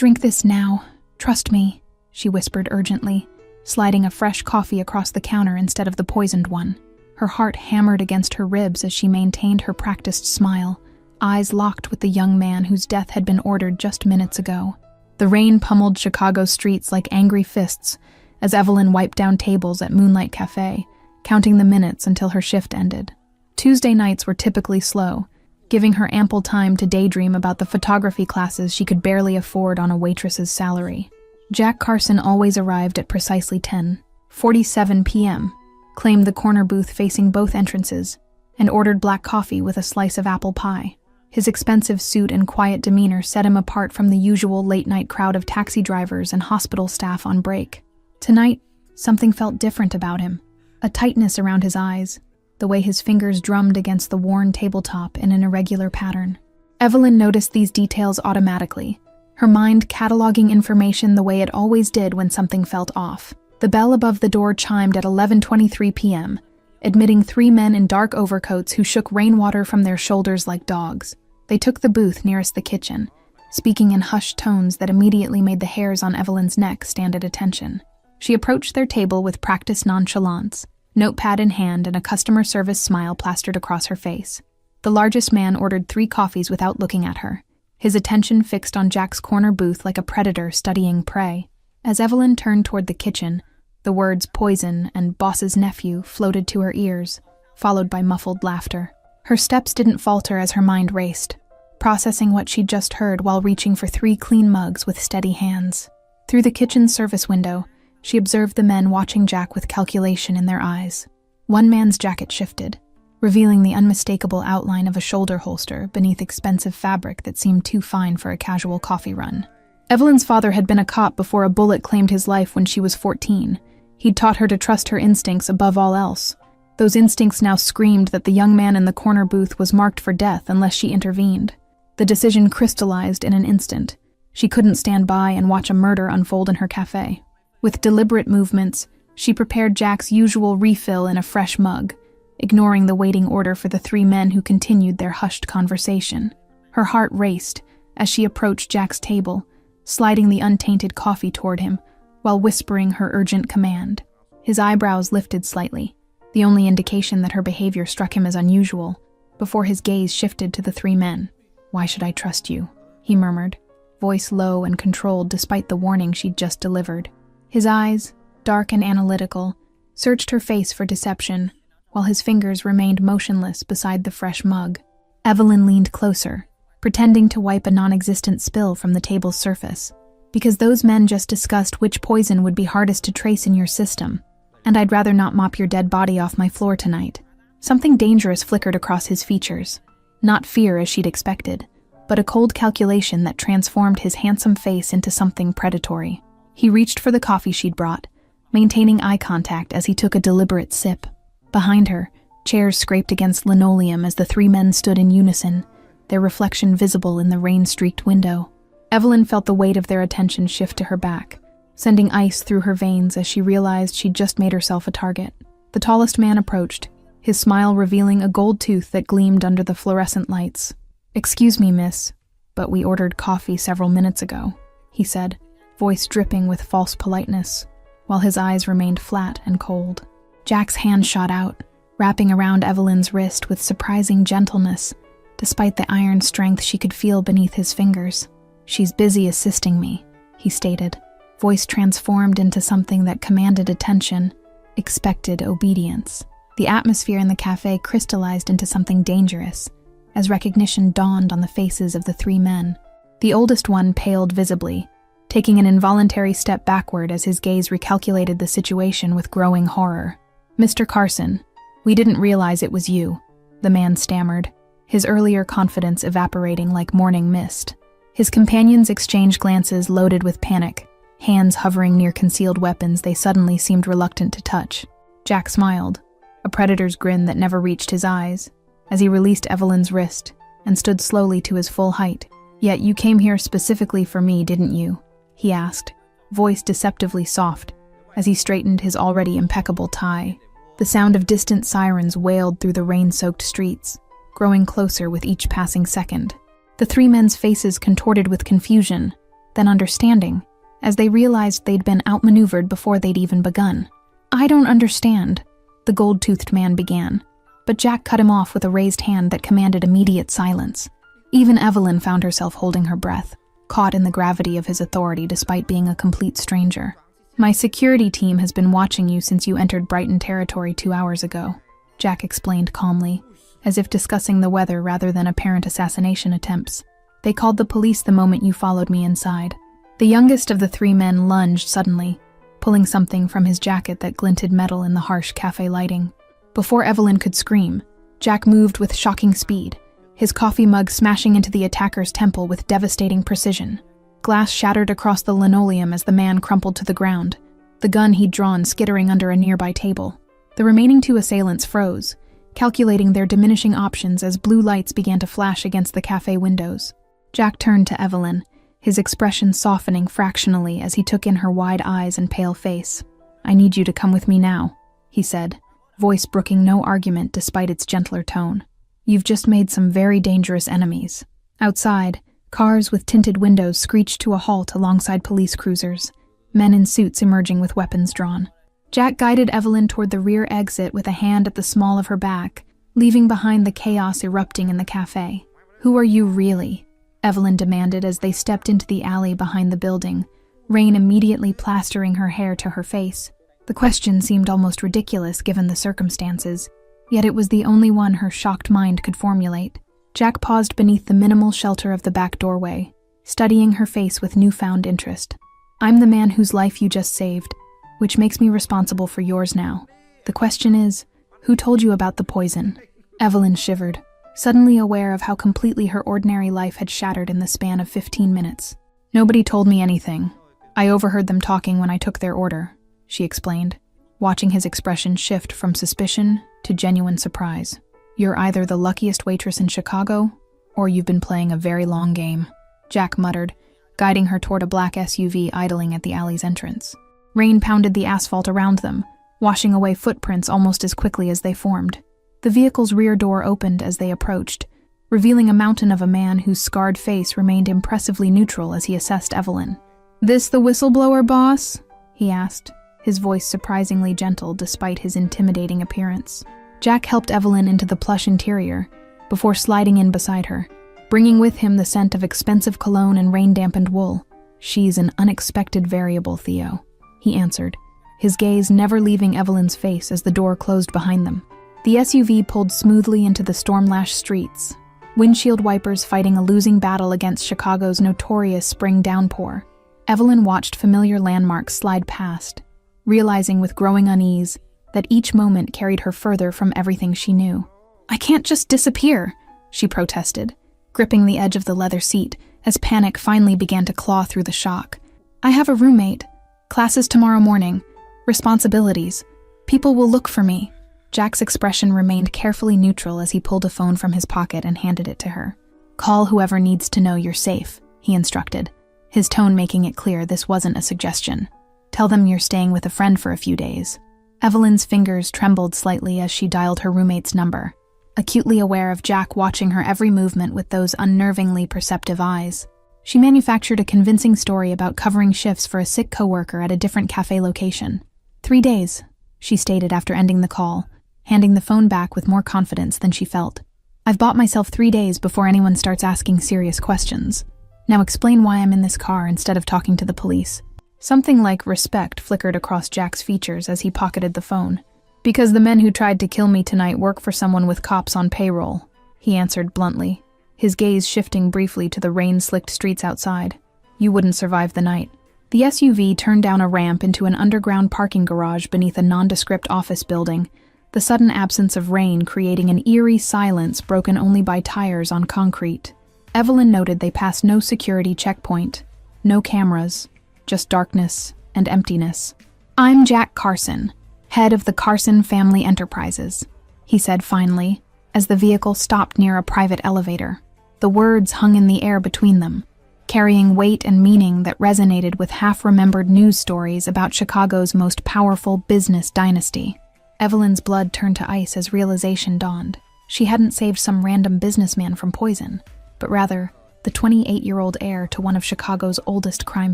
"Drink this now. Trust me," she whispered urgently, sliding a fresh coffee across the counter instead of the poisoned one. Her heart hammered against her ribs as she maintained her practiced smile, eyes locked with the young man whose death had been ordered just minutes ago. The rain pummeled Chicago's streets like angry fists as Evelyn wiped down tables at Moonlight Cafe, counting the minutes until her shift ended. Tuesday nights were typically slow, giving her ample time to daydream about the photography classes she could barely afford on a waitress's salary. Jack Carson always arrived at precisely 10:47 p.m., claimed the corner booth facing both entrances, and ordered black coffee with a slice of apple pie. His expensive suit and quiet demeanor set him apart from the usual late-night crowd of taxi drivers and hospital staff on break. Tonight, something felt different about him, a tightness around his eyes, the way his fingers drummed against the worn tabletop in an irregular pattern. Evelyn noticed these details automatically, her mind cataloging information the way it always did when something felt off. The bell above the door chimed at 11:23 p.m., admitting 3 men in dark overcoats who shook rainwater from their shoulders like dogs. They took the booth nearest the kitchen, speaking in hushed tones that immediately made the hairs on Evelyn's neck stand at attention. She approached their table with practiced nonchalance, notepad in hand and a customer service smile plastered across her face. The largest man ordered 3 coffees without looking at her, his attention fixed on Jack's corner booth like a predator studying prey. As Evelyn turned toward the kitchen, the words "poison" and "boss's nephew" floated to her ears, followed by muffled laughter. Her steps didn't falter as her mind raced, processing what she'd just heard while reaching for 3 clean mugs with steady hands. Through the kitchen's service window, she observed the men watching Jack with calculation in their eyes. One man's jacket shifted, revealing the unmistakable outline of a shoulder holster beneath expensive fabric that seemed too fine for a casual coffee run. Evelyn's father had been a cop before a bullet claimed his life when she was 14. He'd taught her to trust her instincts above all else. Those instincts now screamed that the young man in the corner booth was marked for death unless she intervened. The decision crystallized in an instant. She couldn't stand by and watch a murder unfold in her cafe. With deliberate movements, she prepared Jack's usual refill in a fresh mug, ignoring the waiting order for the 3 men who continued their hushed conversation. Her heart raced as she approached Jack's table, sliding the untainted coffee toward him while whispering her urgent command. His eyebrows lifted slightly, the only indication that her behavior struck him as unusual, before his gaze shifted to the 3 men. "Why should I trust you?" he murmured, voice low and controlled despite the warning she'd just delivered. His eyes, dark and analytical, searched her face for deception, while his fingers remained motionless beside the fresh mug. Evelyn leaned closer, pretending to wipe a non-existent spill from the table's surface. "Because those men just discussed which poison would be hardest to trace in your system, and I'd rather not mop your dead body off my floor tonight." Something dangerous flickered across his features. Not fear as she'd expected, but a cold calculation that transformed his handsome face into something predatory. He reached for the coffee she'd brought, maintaining eye contact as he took a deliberate sip. Behind her, chairs scraped against linoleum as the 3 men stood in unison, their reflection visible in the rain-streaked window. Evelyn felt the weight of their attention shift to her back, sending ice through her veins as she realized she'd just made herself a target. The tallest man approached, his smile revealing a gold tooth that gleamed under the fluorescent lights. "Excuse me, miss, but we ordered coffee several minutes ago," he said, voice dripping with false politeness, while his eyes remained flat and cold. Jack's hand shot out, wrapping around Evelyn's wrist with surprising gentleness, despite the iron strength she could feel beneath his fingers. "She's busy assisting me," he stated, voice transformed into something that commanded attention, expected obedience. The atmosphere in the cafe crystallized into something dangerous, as recognition dawned on the faces of the 3 men. The oldest one paled visibly, taking an involuntary step backward as his gaze recalculated the situation with growing horror. "Mr. Carson, we didn't realize it was you," the man stammered, his earlier confidence evaporating like morning mist. His companions exchanged glances loaded with panic, hands hovering near concealed weapons they suddenly seemed reluctant to touch. Jack smiled, a predator's grin that never reached his eyes, as he released Evelyn's wrist and stood slowly to his full height. "Yet you came here specifically for me, didn't you?" he asked, voice deceptively soft, as he straightened his already impeccable tie. The sound of distant sirens wailed through the rain-soaked streets, growing closer with each passing second. The 3 men's faces contorted with confusion, then understanding, as they realized they'd been outmaneuvered before they'd even begun. "I don't understand," the gold-toothed man began, but Jack cut him off with a raised hand that commanded immediate silence. Even Evelyn found herself holding her breath, caught in the gravity of his authority despite being a complete stranger. "My security team has been watching you since you entered Brighton territory 2 hours ago," Jack explained calmly, as if discussing the weather rather than apparent assassination attempts. "They called the police the moment you followed me inside." The youngest of the 3 men lunged suddenly, pulling something from his jacket that glinted metal in the harsh cafe lighting. Before Evelyn could scream, Jack moved with shocking speed, his coffee mug smashing into the attacker's temple with devastating precision. Glass shattered across the linoleum as the man crumpled to the ground, the gun he'd drawn skittering under a nearby table. The remaining 2 assailants froze, calculating their diminishing options as blue lights began to flash against the cafe windows. Jack turned to Evelyn, his expression softening fractionally as he took in her wide eyes and pale face. "I need you to come with me now," he said, voice brooking no argument despite its gentler tone. "You've just made some very dangerous enemies." Outside, cars with tinted windows screeched to a halt alongside police cruisers, men in suits emerging with weapons drawn. Jack guided Evelyn toward the rear exit with a hand at the small of her back, leaving behind the chaos erupting in the cafe. "Who are you really?" Evelyn demanded as they stepped into the alley behind the building, rain immediately plastering her hair to her face. The question seemed almost ridiculous given the circumstances, yet it was the only one her shocked mind could formulate. Jack paused beneath the minimal shelter of the back doorway, studying her face with newfound interest. "I'm the man whose life you just saved, which makes me responsible for yours now. The question is, who told you about the poison?" Evelyn shivered, suddenly aware of how completely her ordinary life had shattered in the span of 15 minutes. "Nobody told me anything. I overheard them talking when I took their order," she explained, watching his expression shift from suspicion to genuine surprise. "You're either the luckiest waitress in Chicago, or you've been playing a very long game," Jack muttered, guiding her toward a black SUV idling at the alley's entrance. Rain pounded the asphalt around them, washing away footprints almost as quickly as they formed. The vehicle's rear door opened as they approached, revealing a mountain of a man whose scarred face remained impressively neutral as he assessed Evelyn. "This the whistleblower, boss?" he asked, his voice surprisingly gentle despite his intimidating appearance. Jack helped Evelyn into the plush interior, before sliding in beside her, bringing with him the scent of expensive cologne and rain-dampened wool. "She's an unexpected variable, Theo," he answered, his gaze never leaving Evelyn's face as the door closed behind them. The SUV pulled smoothly into the storm-lashed streets, windshield wipers fighting a losing battle against Chicago's notorious spring downpour. Evelyn watched familiar landmarks slide past, realizing with growing unease that each moment carried her further from everything she knew. "I can't just disappear," she protested, gripping the edge of the leather seat as panic finally began to claw through the shock. "I have a roommate, classes tomorrow morning, responsibilities. People will look for me." Jack's expression remained carefully neutral as he pulled a phone from his pocket and handed it to her. "Call whoever needs to know you're safe," he instructed, his tone making it clear this wasn't a suggestion. "Tell them you're staying with a friend for a few days." Evelyn's fingers trembled slightly as she dialed her roommate's number, acutely aware of Jack watching her every movement with those unnervingly perceptive eyes. She manufactured a convincing story about covering shifts for a sick coworker at a different cafe location. 3 days, she stated after ending the call, handing the phone back with more confidence than she felt. "I've bought myself 3 days before anyone starts asking serious questions. Now explain why I'm in this car instead of talking to the police." Something like respect flickered across Jack's features as he pocketed the phone. "Because the men who tried to kill me tonight work for someone with cops on payroll," he answered bluntly, his gaze shifting briefly to the rain-slicked streets outside. "You wouldn't survive the night." The SUV turned down a ramp into an underground parking garage beneath a nondescript office building, the sudden absence of rain creating an eerie silence broken only by tires on concrete. Evelyn noted they passed no security checkpoint, no cameras, just darkness and emptiness. "I'm Jack Carson, head of the Carson Family Enterprises," he said finally, as the vehicle stopped near a private elevator. The words hung in the air between them, carrying weight and meaning that resonated with half-remembered news stories about Chicago's most powerful business dynasty. Evelyn's blood turned to ice as realization dawned. She hadn't saved some random businessman from poison, but rather the 28-year-old heir to one of Chicago's oldest crime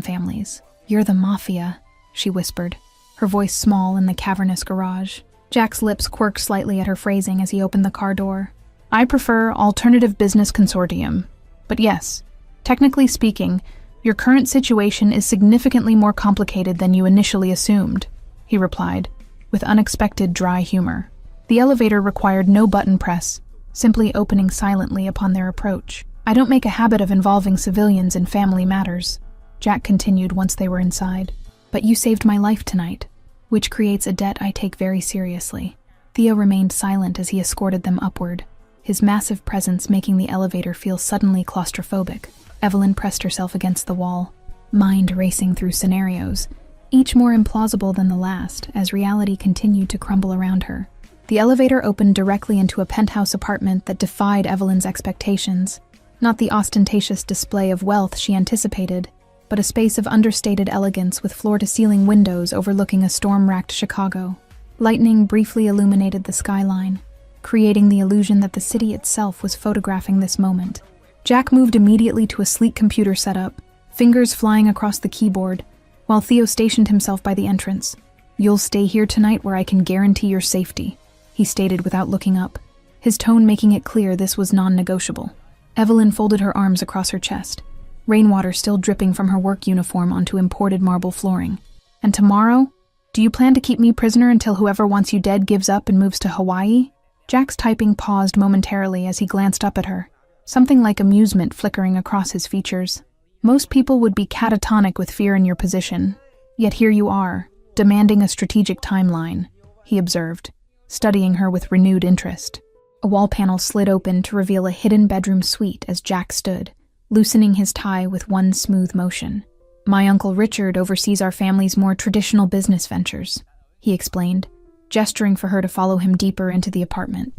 families. "You're the Mafia," she whispered, her voice small in the cavernous garage. Jack's lips quirked slightly at her phrasing as he opened the car door. "I prefer Alternative Business Consortium. But yes, technically speaking, your current situation is significantly more complicated than you initially assumed," he replied, with unexpected dry humor. The elevator required no button press, simply opening silently upon their approach. "I don't make a habit of involving civilians in family matters," Jack continued once they were inside. "But you saved my life tonight, which creates a debt I take very seriously." Theo remained silent as he escorted them upward, his massive presence making the elevator feel suddenly claustrophobic. Evelyn pressed herself against the wall, mind racing through scenarios, each more implausible than the last as reality continued to crumble around her. The elevator opened directly into a penthouse apartment that defied Evelyn's expectations. Not the ostentatious display of wealth she anticipated, but a space of understated elegance with floor-to-ceiling windows overlooking a storm-racked Chicago. Lightning briefly illuminated the skyline, creating the illusion that the city itself was photographing this moment. Jack moved immediately to a sleek computer setup, fingers flying across the keyboard, while Theo stationed himself by the entrance. "You'll stay here tonight where I can guarantee your safety," he stated without looking up, his tone making it clear this was non-negotiable. Evelyn folded her arms across her chest, rainwater still dripping from her work uniform onto imported marble flooring. "And tomorrow? Do you plan to keep me prisoner until whoever wants you dead gives up and moves to Hawaii?" Jack's typing paused momentarily as he glanced up at her, something like amusement flickering across his features. "Most people would be catatonic with fear in your position, yet here you are, demanding a strategic timeline," he observed, studying her with renewed interest. A wall panel slid open to reveal a hidden bedroom suite as Jack stood, loosening his tie with one smooth motion. "My Uncle Richard oversees our family's more traditional business ventures," he explained, gesturing for her to follow him deeper into the apartment.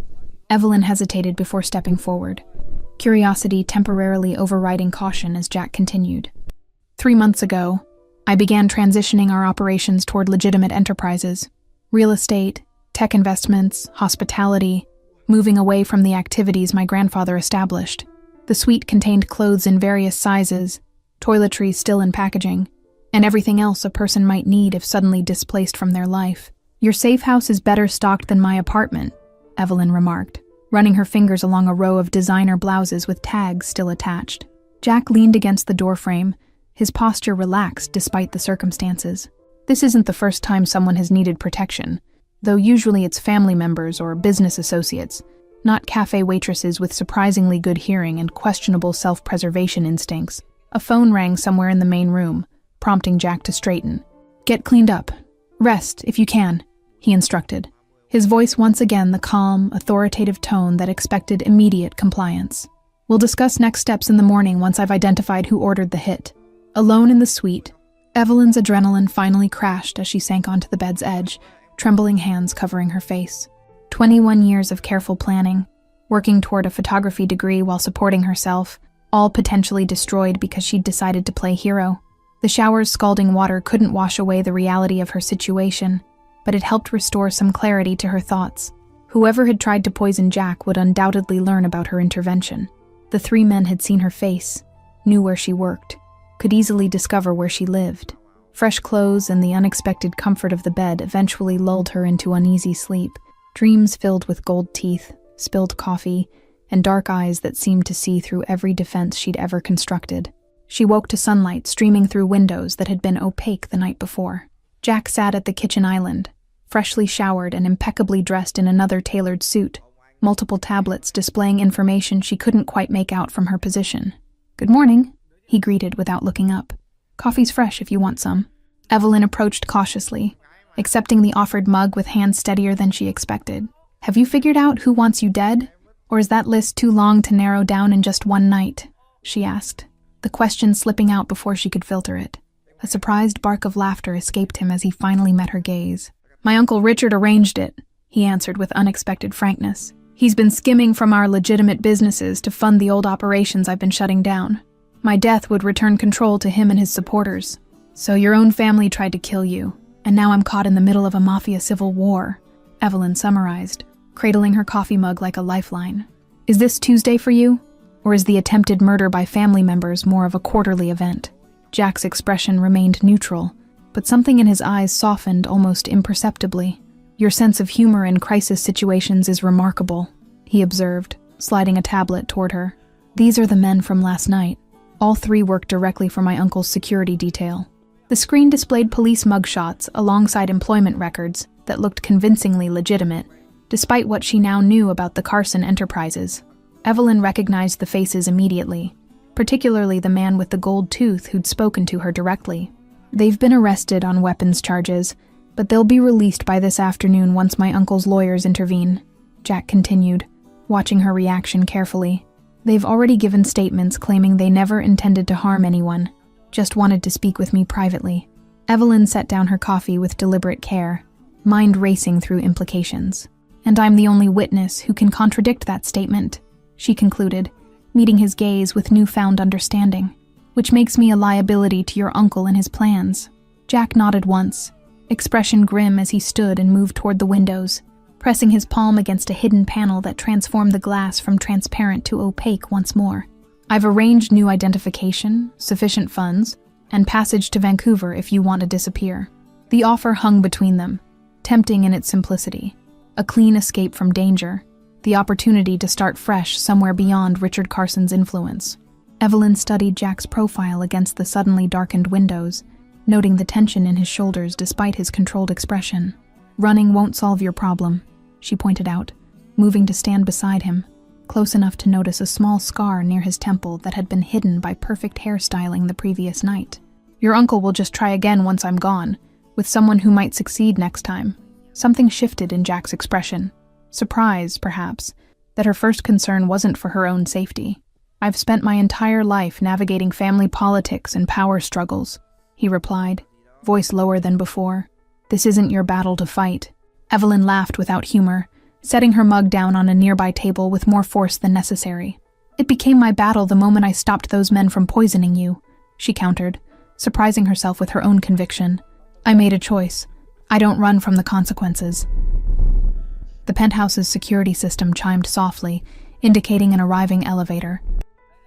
Evelyn hesitated before stepping forward, curiosity temporarily overriding caution as Jack continued. 3 months ago, I began transitioning our operations toward legitimate enterprises. Real estate, tech investments, hospitality, moving away from the activities my grandfather established. The suite contained clothes in various sizes, toiletries still in packaging, and everything else a person might need if suddenly displaced from their life. "Your safe house is better stocked than my apartment," Evelyn remarked, running her fingers along a row of designer blouses with tags still attached. Jack leaned against the doorframe, his posture relaxed despite the circumstances. "This isn't the first time someone has needed protection, though usually it's family members or business associates, not cafe waitresses with surprisingly good hearing and questionable self-preservation instincts." A phone rang somewhere in the main room, prompting Jack to straighten. "Get cleaned up. Rest, if you can," he instructed, his voice once again the calm, authoritative tone that expected immediate compliance. "We'll discuss next steps in the morning once I've identified who ordered the hit." Alone in the suite, Evelyn's adrenaline finally crashed as she sank onto the bed's edge, trembling hands covering her face. 21 years of careful planning, working toward a photography degree while supporting herself, all potentially destroyed because she'd decided to play hero. The shower's scalding water couldn't wash away the reality of her situation, but it helped restore some clarity to her thoughts. Whoever had tried to poison Jack would undoubtedly learn about her intervention. The 3 men had seen her face, knew where she worked, could easily discover where she lived. Fresh clothes and the unexpected comfort of the bed eventually lulled her into uneasy sleep, dreams filled with gold teeth, spilled coffee, and dark eyes that seemed to see through every defense she'd ever constructed. She woke to sunlight streaming through windows that had been opaque the night before. Jack sat at the kitchen island, freshly showered and impeccably dressed in another tailored suit, multiple tablets displaying information she couldn't quite make out from her position. "Good morning," he greeted without looking up. "Coffee's fresh if you want some." Evelyn approached cautiously, accepting the offered mug with hands steadier than she expected. "Have you figured out who wants you dead? Or is that list too long to narrow down in just one night?" she asked, the question slipping out before she could filter it. A surprised bark of laughter escaped him as he finally met her gaze. "My Uncle Richard arranged it," he answered with unexpected frankness. "He's been skimming from our legitimate businesses to fund the old operations I've been shutting down. My death would return control to him and his supporters. So your own family tried to kill you, and now I'm caught in the middle of a Mafia civil war," Evelyn summarized, cradling her coffee mug like a lifeline. "Is this Tuesday for you? Or is the attempted murder by family members more of a quarterly event? Jack's expression remained neutral, but something in his eyes softened almost imperceptibly. Your sense of humor in crisis situations is remarkable, he observed, sliding a tablet toward her. These are the men from last night. All three worked directly for my uncle's security detail. The screen displayed police mugshots alongside employment records that looked convincingly legitimate, despite what she now knew about the Carson enterprises. Evelyn recognized the faces immediately, particularly the man with the gold tooth who'd spoken to her directly. They've been arrested on weapons charges, but they'll be released by this afternoon once my uncle's lawyers intervene, Jack continued, watching her reaction carefully. They've already given statements claiming they never intended to harm anyone, just wanted to speak with me privately. Evelyn set down her coffee with deliberate care, mind racing through implications. And I'm the only witness who can contradict that statement, she concluded, meeting his gaze with newfound understanding, which makes me a liability to your uncle and his plans. Jack nodded once, expression grim as he stood and moved toward the windows, pressing his palm against a hidden panel that transformed the glass from transparent to opaque once more. I've arranged new identification, sufficient funds, and passage to Vancouver if you want to disappear. The offer hung between them, tempting in its simplicity. A clean escape from danger, the opportunity to start fresh somewhere beyond Richard Carson's influence. Evelyn studied Jack's profile against the suddenly darkened windows, noting the tension in his shoulders despite his controlled expression. Running won't solve your problem, she pointed out, moving to stand beside him, close enough to notice a small scar near his temple that had been hidden by perfect hairstyling the previous night. Your uncle will just try again once I'm gone, with someone who might succeed next time. Something shifted in Jack's expression. Surprise, perhaps, that her first concern wasn't for her own safety. I've spent my entire life navigating family politics and power struggles, he replied, voice lower than before. This isn't your battle to fight. Evelyn laughed without humor, setting her mug down on a nearby table with more force than necessary. It became my battle the moment I stopped those men from poisoning you, she countered, surprising herself with her own conviction. I made a choice. I don't run from the consequences. The penthouse's security system chimed softly, indicating an arriving elevator.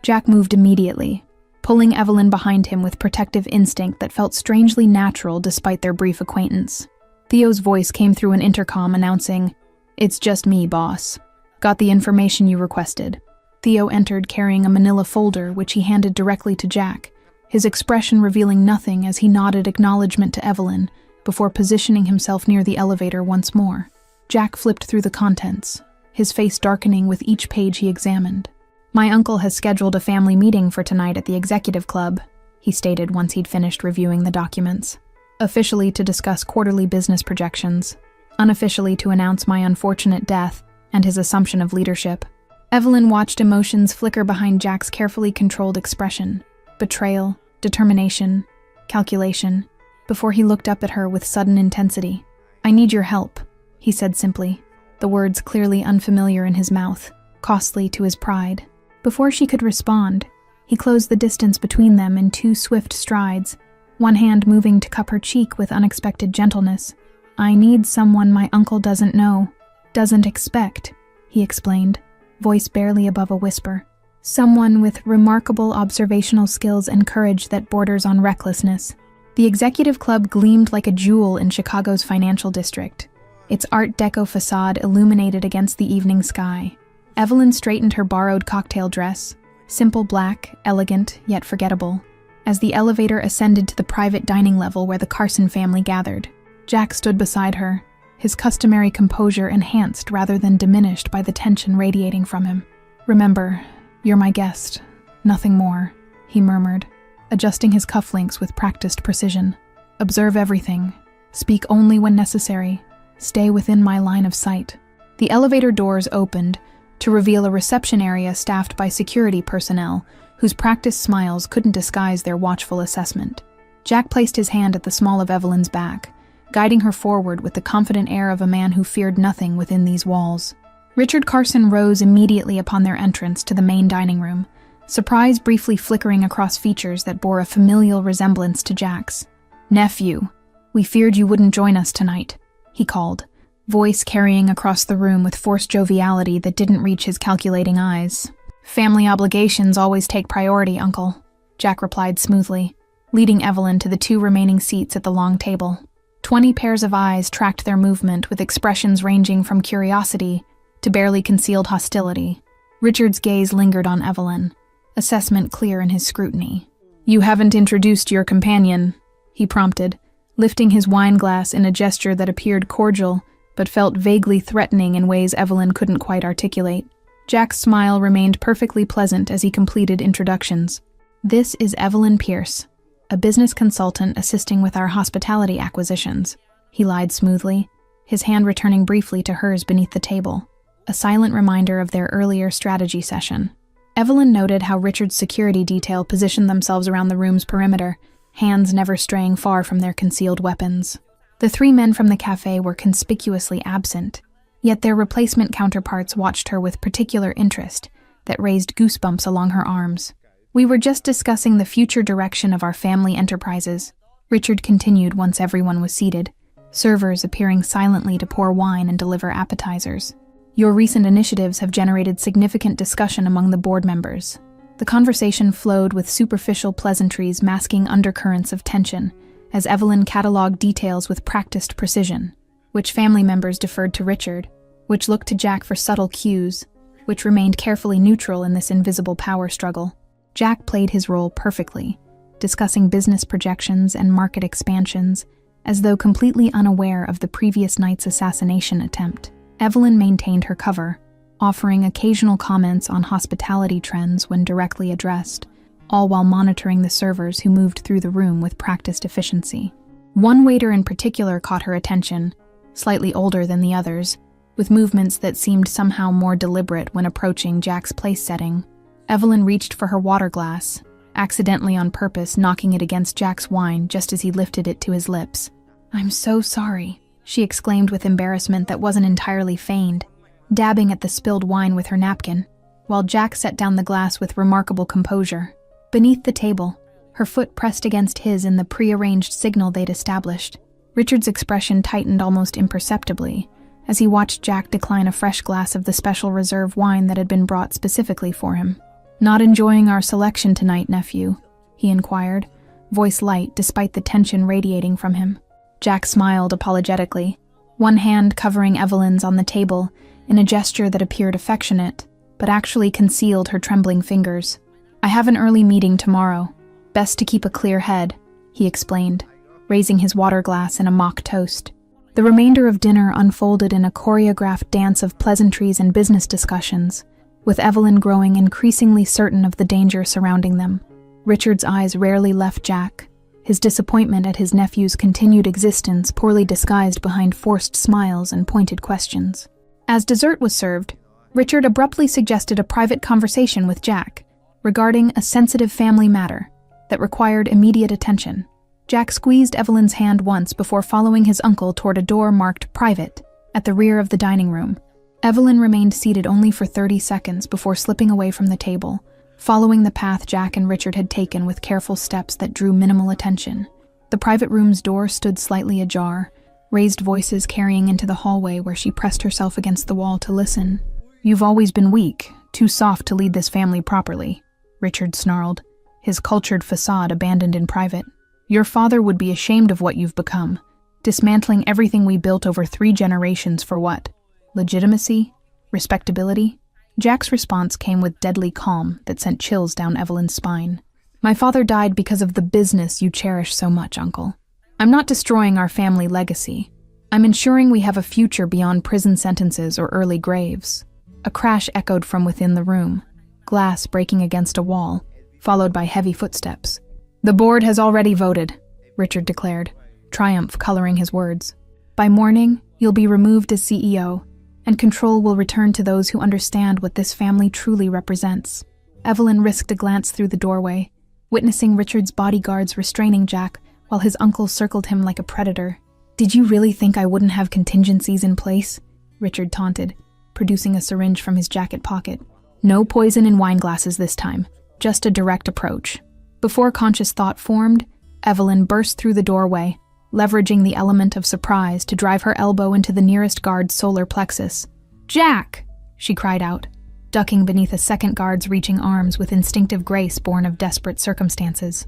Jack moved immediately, pulling Evelyn behind him with protective instinct that felt strangely natural despite their brief acquaintance. Theo's voice came through an intercom announcing, "It's just me, boss. Got the information you requested." Theo entered carrying a manila folder which he handed directly to Jack, his expression revealing nothing as he nodded acknowledgement to Evelyn before positioning himself near the elevator once more. Jack flipped through the contents, his face darkening with each page he examined. My uncle has scheduled a family meeting for tonight at the executive club, he stated once he'd finished reviewing the documents. Officially to discuss quarterly business projections, unofficially to announce my unfortunate death and his assumption of leadership. Evelyn watched emotions flicker behind Jack's carefully controlled expression. Betrayal, determination, calculation, before he looked up at her with sudden intensity. I need your help, he said simply, the words clearly unfamiliar in his mouth, costly to his pride. Before she could respond, he closed the distance between them in 2 swift strides, one hand moving to cup her cheek with unexpected gentleness. I need someone my uncle doesn't know, doesn't expect, he explained, voice barely above a whisper. Someone with remarkable observational skills and courage that borders on recklessness. The executive club gleamed like a jewel in Chicago's financial district, its Art Deco facade illuminated against the evening sky. Evelyn straightened her borrowed cocktail dress, simple black, elegant, yet forgettable, as the elevator ascended to the private dining level where the Carson family gathered. Jack stood beside her, his customary composure enhanced rather than diminished by the tension radiating from him. Remember, you're my guest, nothing more, he murmured, adjusting his cufflinks with practiced precision. Observe everything, speak only when necessary, stay within my line of sight. The elevator doors opened to reveal a reception area staffed by security personnel whose practiced smiles couldn't disguise their watchful assessment. Jack placed his hand at the small of Evelyn's back, guiding her forward with the confident air of a man who feared nothing within these walls. Richard Carson rose immediately upon their entrance to the main dining room, surprise briefly flickering across features that bore a familial resemblance to Jack's. "Nephew, we feared you wouldn't join us tonight," he called, voice carrying across the room with forced joviality that didn't reach his calculating eyes. Family obligations always take priority, Uncle, Jack replied smoothly, leading Evelyn to the 2 remaining seats at the long table. 20 pairs of eyes tracked their movement with expressions ranging from curiosity to barely concealed hostility. Richard's gaze lingered on Evelyn, assessment clear in his scrutiny. "You haven't introduced your companion," he prompted, lifting his wine glass in a gesture that appeared cordial but felt vaguely threatening in ways Evelyn couldn't quite articulate. Jack's smile remained perfectly pleasant as he completed introductions. "This is Evelyn Pierce, a business consultant assisting with our hospitality acquisitions," he lied smoothly, his hand returning briefly to hers beneath the table, a silent reminder of their earlier strategy session. Evelyn noted how Richard's security detail positioned themselves around the room's perimeter, hands never straying far from their concealed weapons. The 3 men from the cafe were conspicuously absent, yet their replacement counterparts watched her with particular interest that raised goosebumps along her arms. "We were just discussing the future direction of our family enterprises," Richard continued once everyone was seated, servers appearing silently to pour wine and deliver appetizers. "Your recent initiatives have generated significant discussion among the board members." The conversation flowed with superficial pleasantries masking undercurrents of tension, as Evelyn cataloged details with practiced precision, which family members deferred to Richard, which looked to Jack for subtle cues, which remained carefully neutral in this invisible power struggle. Jack played his role perfectly, discussing business projections and market expansions, as though completely unaware of the previous night's assassination attempt. Evelyn maintained her cover, offering occasional comments on hospitality trends when directly addressed, all while monitoring the servers who moved through the room with practiced efficiency. One waiter in particular caught her attention, slightly older than the others, with movements that seemed somehow more deliberate when approaching Jack's place setting. Evelyn reached for her water glass, accidentally on purpose knocking it against Jack's wine just as he lifted it to his lips. "I'm so sorry," she exclaimed with embarrassment that wasn't entirely feigned, dabbing at the spilled wine with her napkin, while Jack set down the glass with remarkable composure. Beneath the table, her foot pressed against his in the prearranged signal they'd established, Richard's expression tightened almost imperceptibly as he watched Jack decline a fresh glass of the special reserve wine that had been brought specifically for him. "Not enjoying our selection tonight, nephew?" he inquired, voice light despite the tension radiating from him. Jack smiled apologetically, one hand covering Evelyn's on the table in a gesture that appeared affectionate, but actually concealed her trembling fingers. "I have an early meeting tomorrow. Best to keep a clear head," he explained, raising his water glass in a mock toast. The remainder of dinner unfolded in a choreographed dance of pleasantries and business discussions, with Evelyn growing increasingly certain of the danger surrounding them. Richard's eyes rarely left Jack, his disappointment at his nephew's continued existence poorly disguised behind forced smiles and pointed questions. As dessert was served, Richard abruptly suggested a private conversation with Jack regarding a sensitive family matter that required immediate attention. Jack squeezed Evelyn's hand once before following his uncle toward a door marked "Private" at the rear of the dining room. Evelyn remained seated only for 30 seconds before slipping away from the table, following the path Jack and Richard had taken with careful steps that drew minimal attention. The private room's door stood slightly ajar, raised voices carrying into the hallway where she pressed herself against the wall to listen. "You've always been weak, too soft to lead this family properly," Richard snarled, his cultured facade abandoned in private. "Your father would be ashamed of what you've become, dismantling everything we built over 3 generations for what? Legitimacy? Respectability?" Jack's response came with deadly calm that sent chills down Evelyn's spine. "My father died because of the business you cherish so much, Uncle. I'm not destroying our family legacy. I'm ensuring we have a future beyond prison sentences or early graves." A crash echoed from within the room, glass breaking against a wall, followed by heavy footsteps. "The board has already voted," Richard declared, triumph coloring his words. "By morning, you'll be removed as CEO, and control will return to those who understand what this family truly represents." Evelyn risked a glance through the doorway, witnessing Richard's bodyguards restraining Jack while his uncle circled him like a predator. "Did you really think I wouldn't have contingencies in place?" Richard taunted, producing a syringe from his jacket pocket. "No poison in wine glasses this time, just a direct approach." Before conscious thought formed, Evelyn burst through the doorway, leveraging the element of surprise to drive her elbow into the nearest guard's solar plexus. "Jack!" she cried out, ducking beneath a second guard's reaching arms with instinctive grace born of desperate circumstances.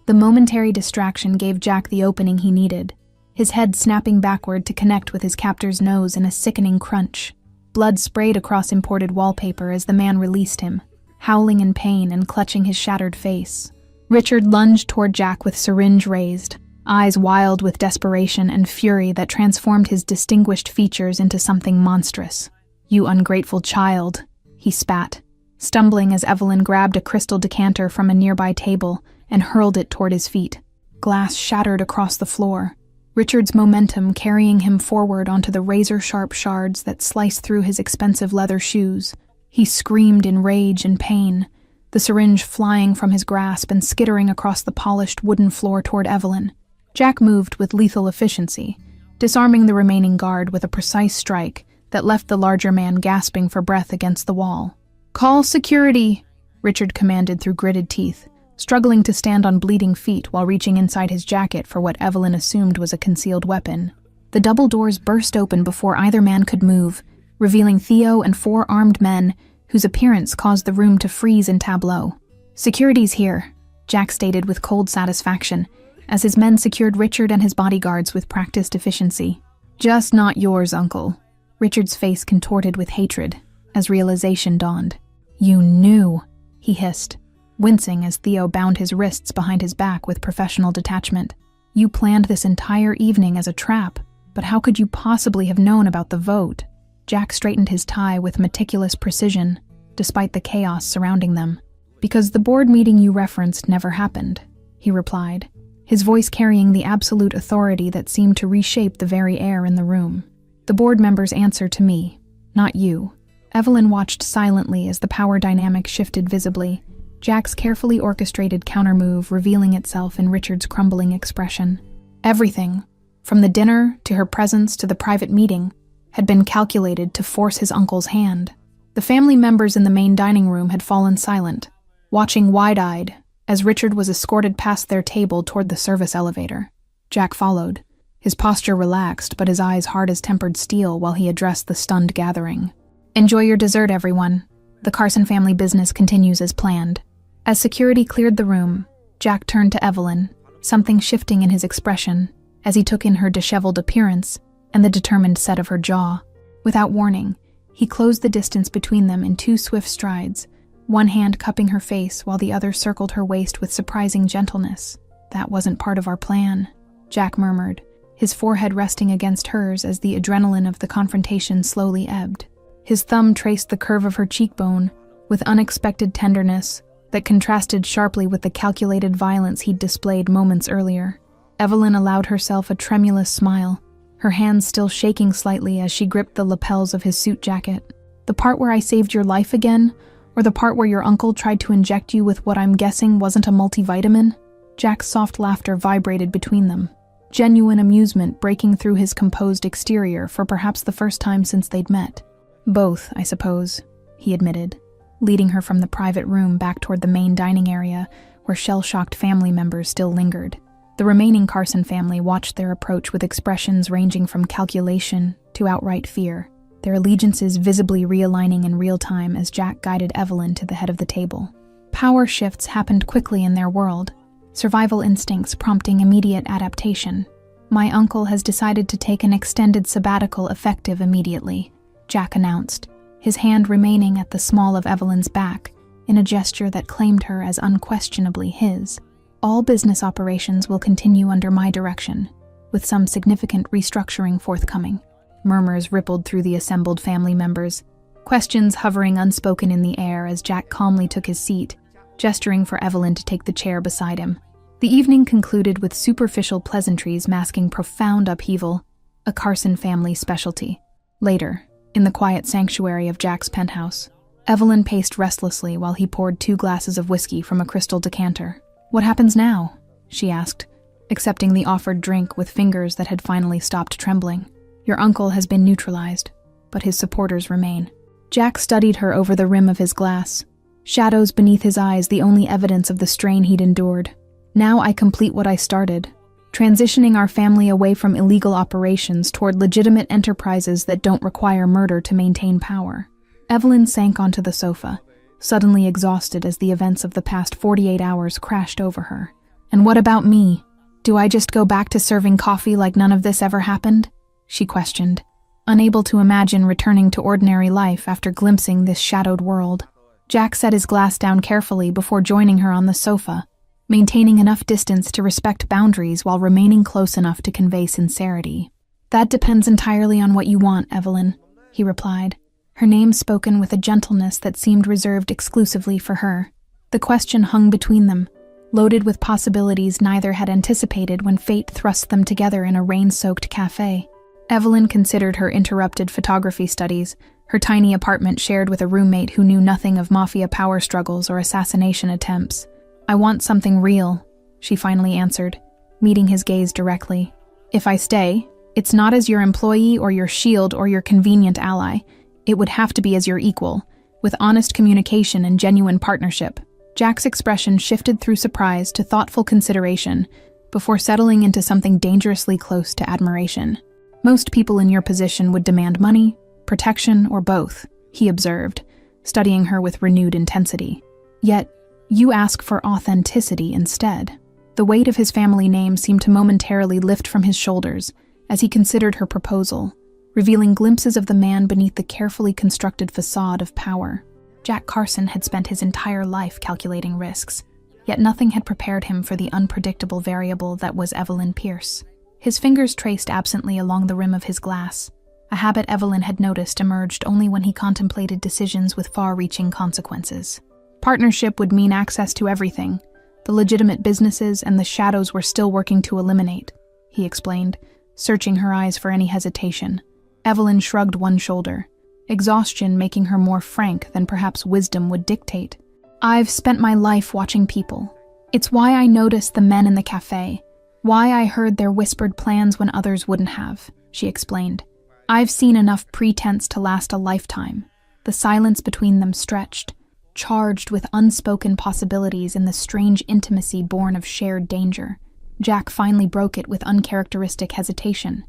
The momentary distraction gave Jack the opening he needed, his head snapping backward to connect with his captor's nose in a sickening crunch. Blood sprayed across imported wallpaper as the man released him, howling in pain and clutching his shattered face. Richard lunged toward Jack with syringe raised, eyes wild with desperation and fury that transformed his distinguished features into something monstrous. "You ungrateful child," he spat, stumbling as Evelyn grabbed a crystal decanter from a nearby table and hurled it toward his feet. Glass shattered across the floor, Richard's momentum carrying him forward onto the razor-sharp shards that sliced through his expensive leather shoes. He screamed in rage and pain, the syringe flying from his grasp and skittering across the polished wooden floor toward Evelyn. Jack moved with lethal efficiency, disarming the remaining guard with a precise strike that left the larger man gasping for breath against the wall. "Call security," Richard commanded through gritted teeth, struggling to stand on bleeding feet while reaching inside his jacket for what Evelyn assumed was a concealed weapon. The double doors burst open before either man could move, revealing Theo and 4 armed men whose appearance caused the room to freeze in tableau. "Security's here," Jack stated with cold satisfaction, as his men secured Richard and his bodyguards with practiced efficiency. "Just not yours, Uncle." Richard's face contorted with hatred as realization dawned. "You knew," he hissed, wincing as Theo bound his wrists behind his back with professional detachment. "You planned this entire evening as a trap, but how could you possibly have known about the vote?" Jack straightened his tie with meticulous precision, despite the chaos surrounding them. "Because the board meeting you referenced never happened," he replied, his voice carrying the absolute authority that seemed to reshape the very air in the room. "The board members answer to me, not you." Evelyn watched silently as the power dynamic shifted visibly, Jack's carefully orchestrated countermove revealing itself in Richard's crumbling expression. Everything, from the dinner to her presence to the private meeting, had been calculated to force his uncle's hand. The family members in the main dining room had fallen silent, watching wide-eyed as Richard was escorted past their table toward the service elevator. Jack followed, his posture relaxed but his eyes hard as tempered steel while he addressed the stunned gathering. "Enjoy your dessert, everyone. The Carson family business continues as planned." As security cleared the room, Jack turned to Evelyn, something shifting in his expression as he took in her disheveled appearance and the determined set of her jaw. Without warning, he closed the distance between them in 2 swift strides, one hand cupping her face while the other circled her waist with surprising gentleness. "That wasn't part of our plan," Jack murmured, his forehead resting against hers as the adrenaline of the confrontation slowly ebbed. His thumb traced the curve of her cheekbone with unexpected tenderness that contrasted sharply with the calculated violence he'd displayed moments earlier. Evelyn allowed herself a tremulous smile, her hands still shaking slightly as she gripped the lapels of his suit jacket. "The part where I saved your life again, or the part where your uncle tried to inject you with what I'm guessing wasn't a multivitamin?" Jack's soft laughter vibrated between them, genuine amusement breaking through his composed exterior for perhaps the first time since they'd met. "Both, I suppose," he admitted, leading her from the private room back toward the main dining area where shell-shocked family members still lingered. The remaining Carson family watched their approach with expressions ranging from calculation to outright fear, their allegiances visibly realigning in real time as Jack guided Evelyn to the head of the table. Power shifts happened quickly in their world, survival instincts prompting immediate adaptation. "My uncle has decided to take an extended sabbatical effective immediately," Jack announced, his hand remaining at the small of Evelyn's back in a gesture that claimed her as unquestionably his. "All business operations will continue under my direction, with some significant restructuring forthcoming." Murmurs rippled through the assembled family members, questions hovering unspoken in the air as Jack calmly took his seat, gesturing for Evelyn to take the chair beside him. The evening concluded with superficial pleasantries masking profound upheaval, a Carson family specialty. Later, in the quiet sanctuary of Jack's penthouse, Evelyn paced restlessly while he poured 2 glasses of whiskey from a crystal decanter. "What happens now?" she asked, accepting the offered drink with fingers that had finally stopped trembling. "Your uncle has been neutralized, but his supporters remain." Jack studied her over the rim of his glass, shadows beneath his eyes the only evidence of the strain he'd endured. "Now I complete what I started, transitioning our family away from illegal operations toward legitimate enterprises that don't require murder to maintain power." Evelyn sank onto the sofa, suddenly exhausted as the events of the past 48 hours crashed over her. "And what about me? Do I just go back to serving coffee like none of this ever happened?" she questioned, unable to imagine returning to ordinary life after glimpsing this shadowed world. Jack set his glass down carefully before joining her on the sofa, maintaining enough distance to respect boundaries while remaining close enough to convey sincerity. "That depends entirely on what you want, Evelyn," he replied, her name spoken with a gentleness that seemed reserved exclusively for her. The question hung between them, loaded with possibilities neither had anticipated when fate thrust them together in a rain-soaked cafe. Evelyn considered her interrupted photography studies, her tiny apartment shared with a roommate who knew nothing of Mafia power struggles or assassination attempts. "I want something real," she finally answered, meeting his gaze directly. "If I stay, it's not as your employee or your shield or your convenient ally. It would have to be as your equal, with honest communication and genuine partnership." Jack's expression shifted through surprise to thoughtful consideration before settling into something dangerously close to admiration. "Most people in your position would demand money, protection, or both," he observed, studying her with renewed intensity. "Yet, you ask for authenticity instead." The weight of his family name seemed to momentarily lift from his shoulders as he considered her proposal, revealing glimpses of the man beneath the carefully constructed facade of power. Jack Carson had spent his entire life calculating risks, yet nothing had prepared him for the unpredictable variable that was Evelyn Pierce. His fingers traced absently along the rim of his glass, a habit Evelyn had noticed emerged only when he contemplated decisions with far-reaching consequences. Partnership would mean access to everything, the legitimate businesses and the shadows we're still working to eliminate, he explained, searching her eyes for any hesitation. Evelyn shrugged one shoulder, exhaustion making her more frank than perhaps wisdom would dictate. "I've spent my life watching people. It's why I noticed the men in the cafe, why I heard their whispered plans when others wouldn't have," she explained. "I've seen enough pretense to last a lifetime. The silence between them stretched, charged with unspoken possibilities in the strange intimacy born of shared danger." Jack finally broke it with uncharacteristic hesitation.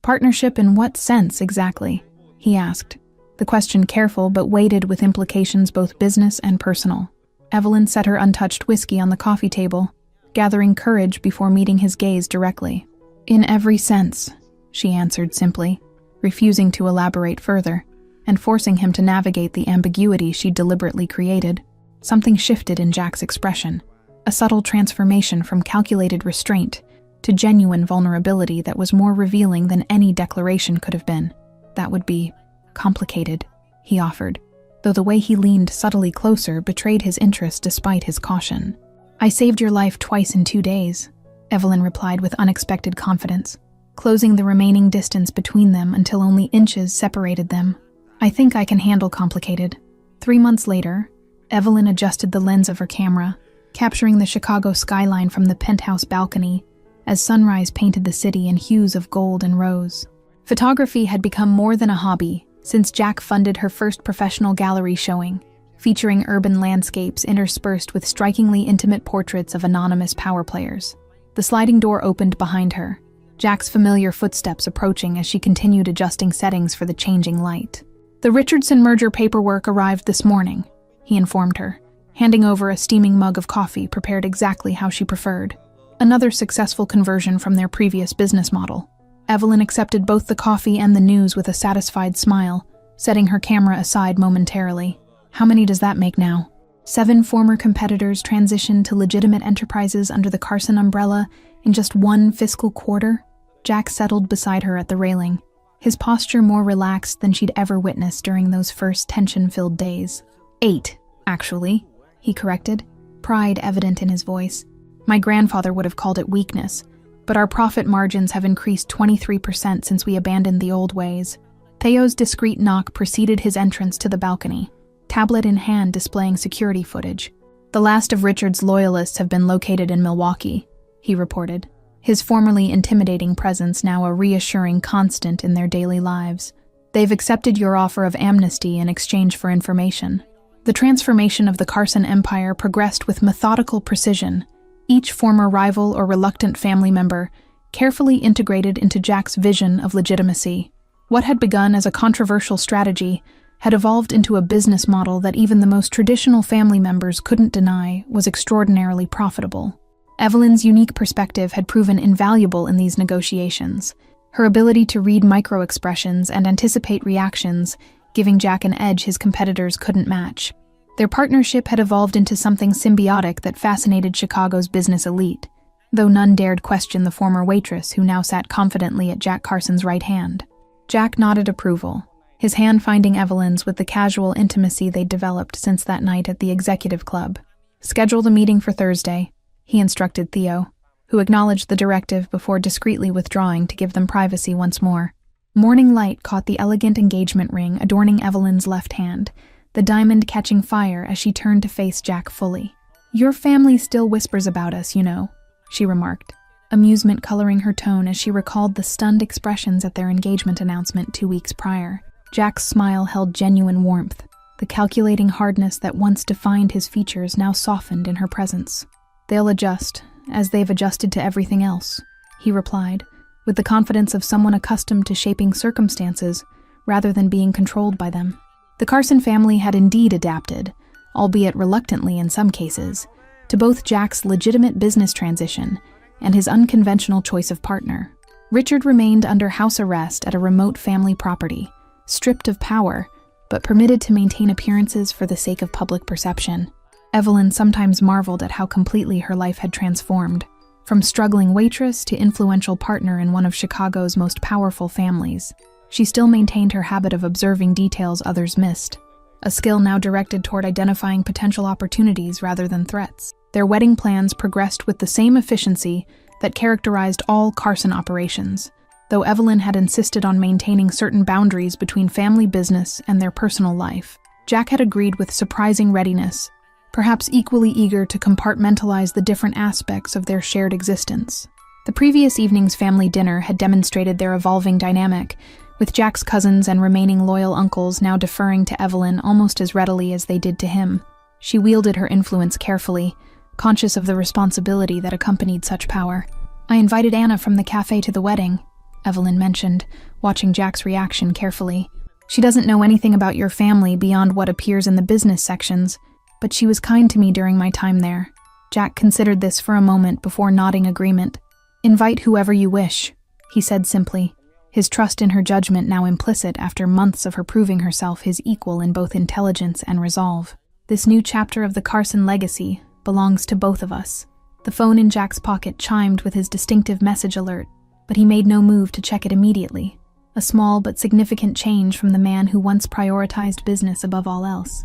"Partnership in what sense, exactly?" he asked, the question careful but weighted with implications both business and personal. Evelyn set her untouched whiskey on the coffee table, gathering courage before meeting his gaze directly. "In every sense," she answered simply, refusing to elaborate further, and forcing him to navigate the ambiguity she deliberately created. Something shifted in Jack's expression, a subtle transformation from calculated restraint to genuine vulnerability that was more revealing than any declaration could have been. "That would be complicated," he offered, though the way he leaned subtly closer betrayed his interest despite his caution. "I saved your life twice in 2 days," Evelyn replied with unexpected confidence, closing the remaining distance between them until only inches separated them. "I think I can handle complicated." 3 months later, Evelyn adjusted the lens of her camera, capturing the Chicago skyline from the penthouse balcony as sunrise painted the city in hues of gold and rose. Photography had become more than a hobby since Jack funded her first professional gallery showing, featuring urban landscapes interspersed with strikingly intimate portraits of anonymous power players. The sliding door opened behind her, Jack's familiar footsteps approaching as she continued adjusting settings for the changing light. "The Richardson merger paperwork arrived this morning," he informed her, handing over a steaming mug of coffee prepared exactly how she preferred. Another successful conversion from their previous business model. Evelyn accepted both the coffee and the news with a satisfied smile, setting her camera aside momentarily. "How many does that make now?" 7 former competitors transitioned to legitimate enterprises under the Carson umbrella in just 1 fiscal quarter. Jack settled beside her at the railing, his posture more relaxed than she'd ever witnessed during those first tension-filled days. 8, actually, he corrected, pride evident in his voice. "My grandfather would have called it weakness, but our profit margins have increased 23% since we abandoned the old ways." Theo's discreet knock preceded his entrance to the balcony, tablet in hand displaying security footage. "The last of Richard's loyalists have been located in Milwaukee," he reported, his formerly intimidating presence now a reassuring constant in their daily lives. "They've accepted your offer of amnesty in exchange for information." The transformation of the Carson empire progressed with methodical precision, each former rival or reluctant family member carefully integrated into Jack's vision of legitimacy. What had begun as a controversial strategy had evolved into a business model that even the most traditional family members couldn't deny was extraordinarily profitable. Evelyn's unique perspective had proven invaluable in these negotiations, her ability to read micro-expressions and anticipate reactions, giving Jack an edge his competitors couldn't match. Their partnership had evolved into something symbiotic that fascinated Chicago's business elite, though none dared question the former waitress who now sat confidently at Jack Carson's right hand. Jack nodded approval, his hand finding Evelyn's with the casual intimacy they'd developed since that night at the executive club. "Schedule the meeting for Thursday," he instructed Theo, who acknowledged the directive before discreetly withdrawing to give them privacy once more. Morning light caught the elegant engagement ring adorning Evelyn's left hand, the diamond catching fire as she turned to face Jack fully. "Your family still whispers about us, you know," she remarked, amusement coloring her tone as she recalled the stunned expressions at their engagement announcement 2 weeks prior. Jack's smile held genuine warmth, the calculating hardness that once defined his features now softened in her presence. "They'll adjust, as they've adjusted to everything else," he replied, with the confidence of someone accustomed to shaping circumstances rather than being controlled by them. The Carson family had indeed adapted, albeit reluctantly in some cases, to both Jack's legitimate business transition and his unconventional choice of partner. Richard remained under house arrest at a remote family property, stripped of power, but permitted to maintain appearances for the sake of public perception. Evelyn sometimes marveled at how completely her life had transformed, from struggling waitress to influential partner in one of Chicago's most powerful families. She still maintained her habit of observing details others missed, a skill now directed toward identifying potential opportunities rather than threats. Their wedding plans progressed with the same efficiency that characterized all Carson operations, though Evelyn had insisted on maintaining certain boundaries between family business and their personal life. Jack had agreed with surprising readiness, perhaps equally eager to compartmentalize the different aspects of their shared existence. The previous evening's family dinner had demonstrated their evolving dynamic, with Jack's cousins and remaining loyal uncles now deferring to Evelyn almost as readily as they did to him. She wielded her influence carefully, conscious of the responsibility that accompanied such power. "I invited Anna from the cafe to the wedding," Evelyn mentioned, watching Jack's reaction carefully. "She doesn't know anything about your family beyond what appears in the business sections, but she was kind to me during my time there." Jack considered this for a moment before nodding agreement. "Invite whoever you wish," he said simply, his trust in her judgment now implicit after months of her proving herself his equal in both intelligence and resolve. "This new chapter of the Carson legacy belongs to both of us." The phone in Jack's pocket chimed with his distinctive message alert, but he made no move to check it immediately, a small but significant change from the man who once prioritized business above all else.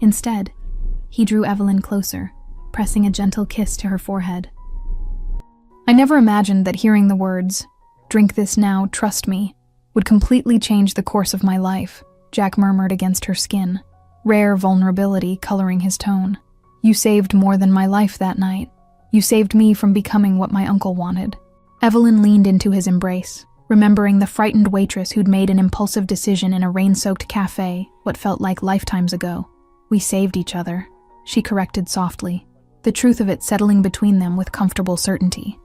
Instead, he drew Evelyn closer, pressing a gentle kiss to her forehead. "I never imagined that hearing the words, 'Drink this now, trust me,' would completely change the course of my life," Jack murmured against her skin, rare vulnerability coloring his tone. "You saved more than my life that night. You saved me from becoming what my uncle wanted." Evelyn leaned into his embrace, remembering the frightened waitress who'd made an impulsive decision in a rain-soaked cafe what felt like lifetimes ago. "We saved each other," she corrected softly, the truth of it settling between them with comfortable certainty.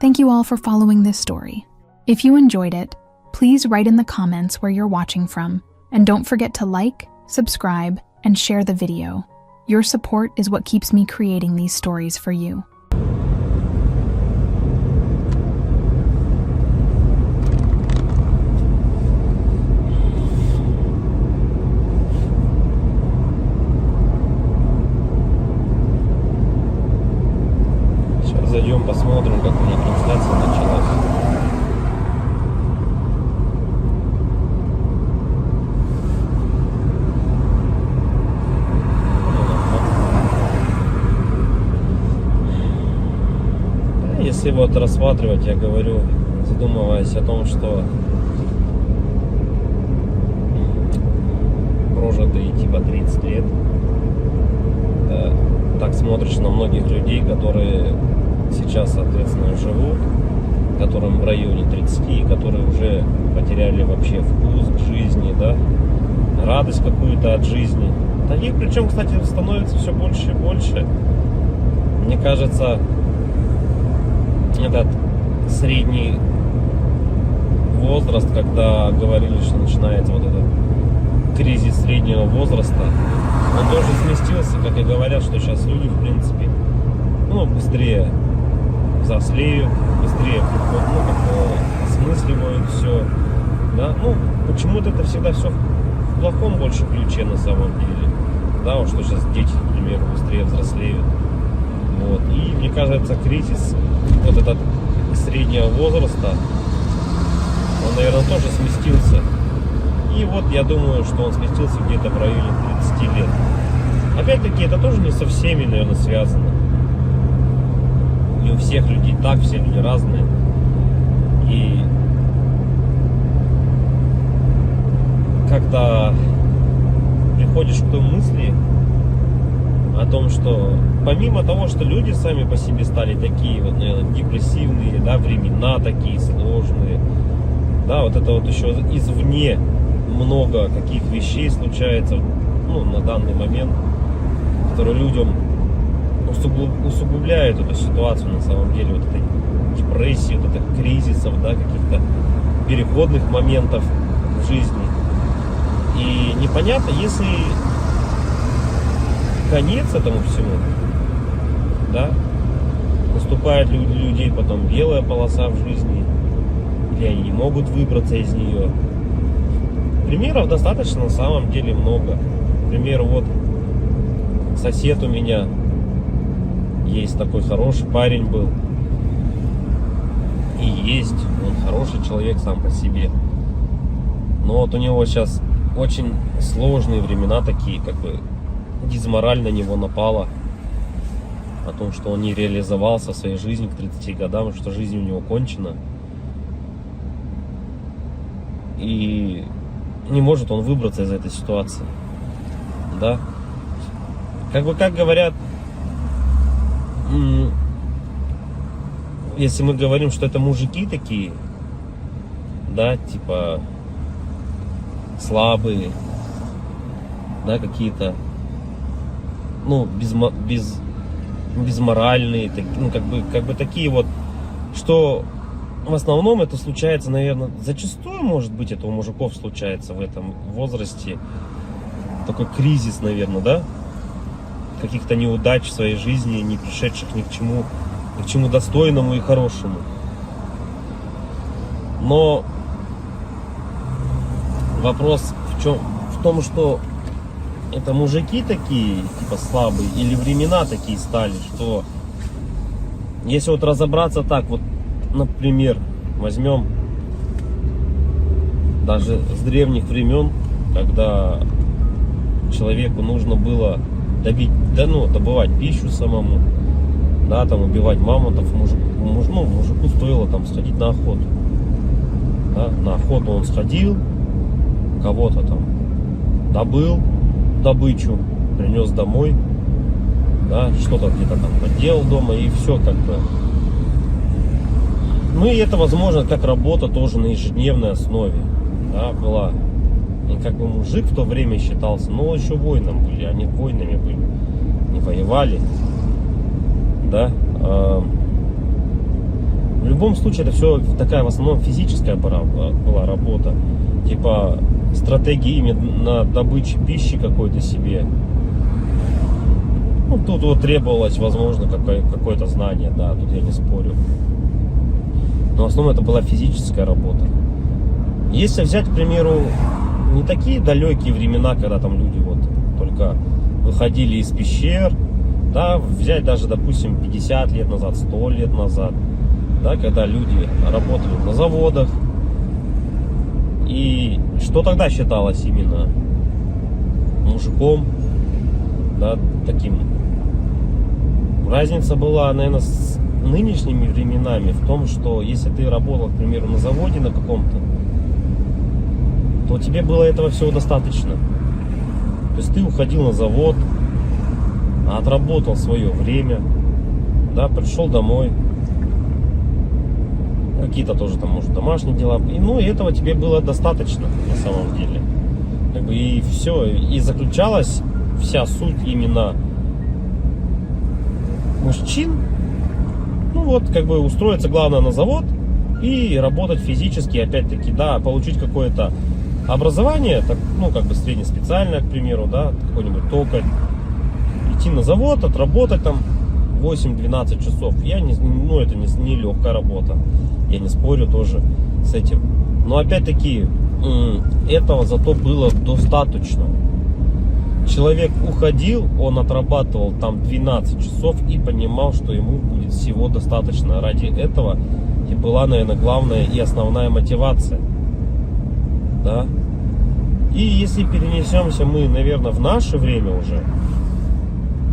Thank you all for following this story. If you enjoyed it, please write in the comments where you're watching from, and don't forget to like, subscribe, and share the video. Your support is what keeps me creating these stories for you. Сейчас зайдем, посмотрим, как у них трансляция началась. Если вот рассматривать, я говорю, задумываясь о том, что прожитые типа 30 лет, так смотришь на многих людей, которые сейчас, соответственно, живут, которым в районе 30, которые уже потеряли вообще вкус к жизни, да, радость какую-то от жизни. Таких, причем, кстати, становится все больше и больше. Мне кажется, этот средний возраст, когда говорили, что начинается вот этот кризис среднего возраста, он тоже сместился, как и говорят, что сейчас люди, в принципе, ну, быстрее взрослеют, быстрее осмысливают все, да, ну, почему-то это всегда все в плохом больше ключе на самом деле, да, вот что сейчас дети, к примеру, быстрее взрослеют, вот, и мне кажется, кризис вот этот среднего возраста, он, наверное, тоже сместился, и вот я думаю, что он сместился где-то в районе 30 лет. Опять-таки, это тоже не со всеми, наверное, связано. Не у всех людей так, все люди разные. И как-то приходишь к той мысли о том, что помимо того, что люди сами по себе стали такие, вот, наверное, депрессивные, да, времена такие сложные, да, вот это вот еще извне много каких вещей случается, ну, на данный момент, которые людям усугубляют эту ситуацию на самом деле, вот этой депрессии, вот этих кризисов, да, каких-то переходных моментов в жизни. И непонятно, если конец этому всему, да, наступает у людей потом белая полоса в жизни, или они не могут выбраться из нее. Примеров достаточно на самом деле много. Например, вот сосед у меня есть такой хороший парень был. И есть, он хороший человек сам по себе. Но вот у него сейчас очень сложные времена такие, как бы дизмораль на него напала. О том, что он не реализовался в своей жизни к 30 годам, что жизнь у него кончена. И не может он выбраться из этой ситуации. Да? Как бы, как говорят, если мы говорим, что это мужики такие, да, типа слабые, да, какие-то, ну, безморальные, ну, как бы такие вот, что в основном это случается, наверное, зачастую, может быть, это у мужиков случается в этом возрасте, такой кризис, наверное, да, каких-то неудач в своей жизни, не пришедших ни к чему достойному и хорошему. Но вопрос в том, что это мужики такие, типа слабые, или времена такие стали, что если вот разобраться так, вот, например, возьмем даже с древних времен, когда человеку нужно было добывать пищу самому, да, там убивать мамонтов, мужику стоило там сходить на охоту. Да, на охоту он сходил, кого-то там добыл добычу, принес домой, да, что-то где-то там поделал дома, и все как бы. Ну и это возможно как работа тоже на ежедневной основе, да, была. И как бы мужик в то время считался, ну еще воином были, они воинами были, не воевали, да. В любом случае это все такая в основном физическая была работа, типа стратегии именно добычи пищи какой-то себе. Ну тут вот требовалось, возможно, какое-то знание, да, тут я не спорю. Но в основном это была физическая работа. Если взять, к примеру, не такие далекие времена, когда там люди вот только выходили из пещер, да, взять даже, допустим, 50 лет назад, 100 лет назад, да, когда люди работали на заводах, и что тогда считалось именно мужиком, да, таким. Разница была, наверное, с нынешними временами в том, что если ты работал, к примеру, на заводе на каком-то, то тебе было этого всего достаточно. То есть ты уходил на завод, отработал свое время, да, пришел домой, какие-то тоже там, может, домашние дела, и, ну, и этого тебе было достаточно на самом деле. Как бы и все, и заключалась вся суть именно мужчин, ну вот, как бы устроиться, главное, на завод и работать физически, опять-таки, да, получить какое-то образование, так, ну, как бы среднеспециальное, к примеру, да, какой-нибудь токарь, идти на завод, отработать там 8-12 часов. Ну, это не легкая работа. Я не спорю тоже с этим. Но опять-таки, этого зато было достаточно. Человек уходил, он отрабатывал там 12 часов и понимал, что ему будет всего достаточно. Ради этого и была, наверное, главная и основная мотивация. Да? И если перенесемся мы, наверное, в наше время уже,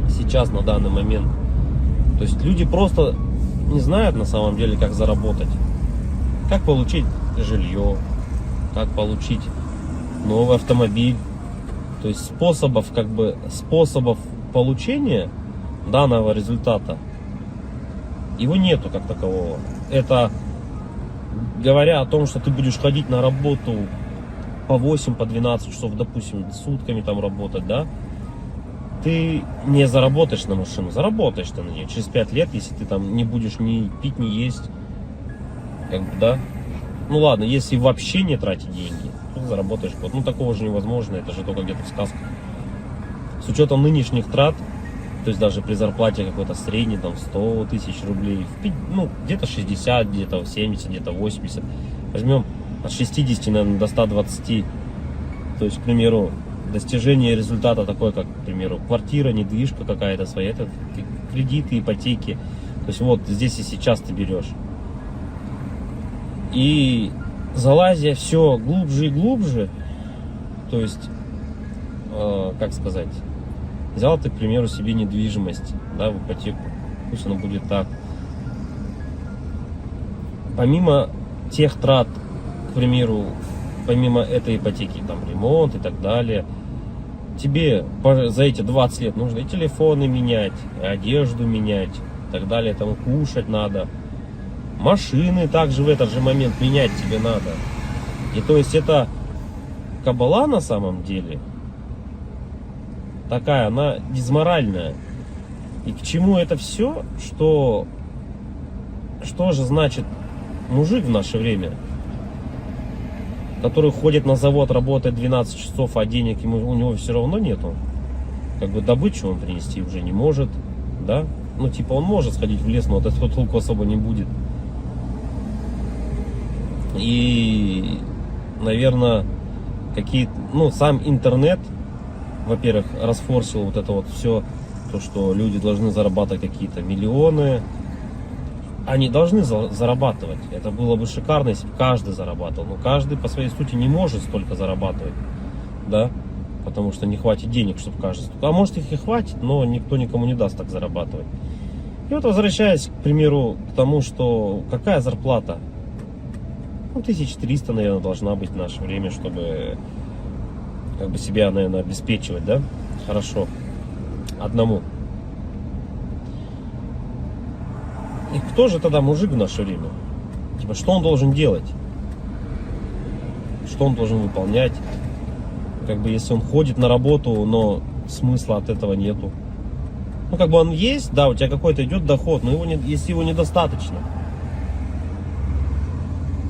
сейчас, на данный момент, то есть люди просто не знают на самом деле, как заработать. Как получить жилье, как получить новый автомобиль. То есть способов получения данного результата его нету как такового. Это говоря о том, что ты будешь ходить на работу по 8, по 12 часов, допустим, сутками там работать, да, ты не заработаешь на машину, заработаешь ты на нее через 5 лет, если ты там не будешь ни пить, ни есть, как бы, да. Ну ладно, если вообще не тратить деньги, то заработаешь год. Ну такого же невозможно, это же только где-то в сказках. С учетом нынешних трат, то есть даже при зарплате какой-то средней, там 100 тысяч рублей, ну где-то 60, где-то 70, где-то 80. Возьмем от 60, наверное, до 120. То есть, к примеру, достижение результата такой, как, к примеру, квартира, недвижка какая-то своя, это кредиты, ипотеки. То есть вот здесь и сейчас ты берешь. И залазя все глубже и глубже, то есть, как сказать, взял ты, к примеру, себе недвижимость, да, в ипотеку, пусть она будет так. Помимо тех трат, к примеру, помимо этой ипотеки, там, ремонт и так далее, тебе за эти 20 лет нужно и телефоны менять, и одежду менять, и так далее, там, кушать надо. Машины также в этот же момент менять тебе надо. И то есть это кабала на самом деле такая, она дизморальная. И к чему это все? Что же значит мужик в наше время, который ходит на завод, работает 12 часов, а денег у него все равно нету. Как бы добычу он принести уже не может, да? Ну типа он может сходить в лес, но от этого толку особо не будет. И, наверное, сам интернет, во-первых, расфорсил вот это вот все, то, что люди должны зарабатывать какие-то миллионы. Они должны зарабатывать. Это было бы шикарно, если бы каждый зарабатывал. Но каждый по своей сути не может столько зарабатывать, да, потому что не хватит денег, чтобы каждый. А может их и хватит, но никто никому не даст так зарабатывать. И вот возвращаясь, к примеру, к тому, что какая зарплата? 1300, наверное, должна быть в наше время, чтобы как бы себя, наверное, обеспечивать, да, хорошо, одному. И кто же тогда мужик в наше время? Типа, что он должен делать? Что он должен выполнять? Как бы, если он ходит на работу, но смысла от этого нету. Ну, как бы он есть, да, у тебя какой-то идет доход, но если его недостаточно.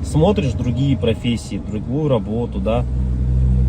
Смотришь другие профессии, другую работу, да,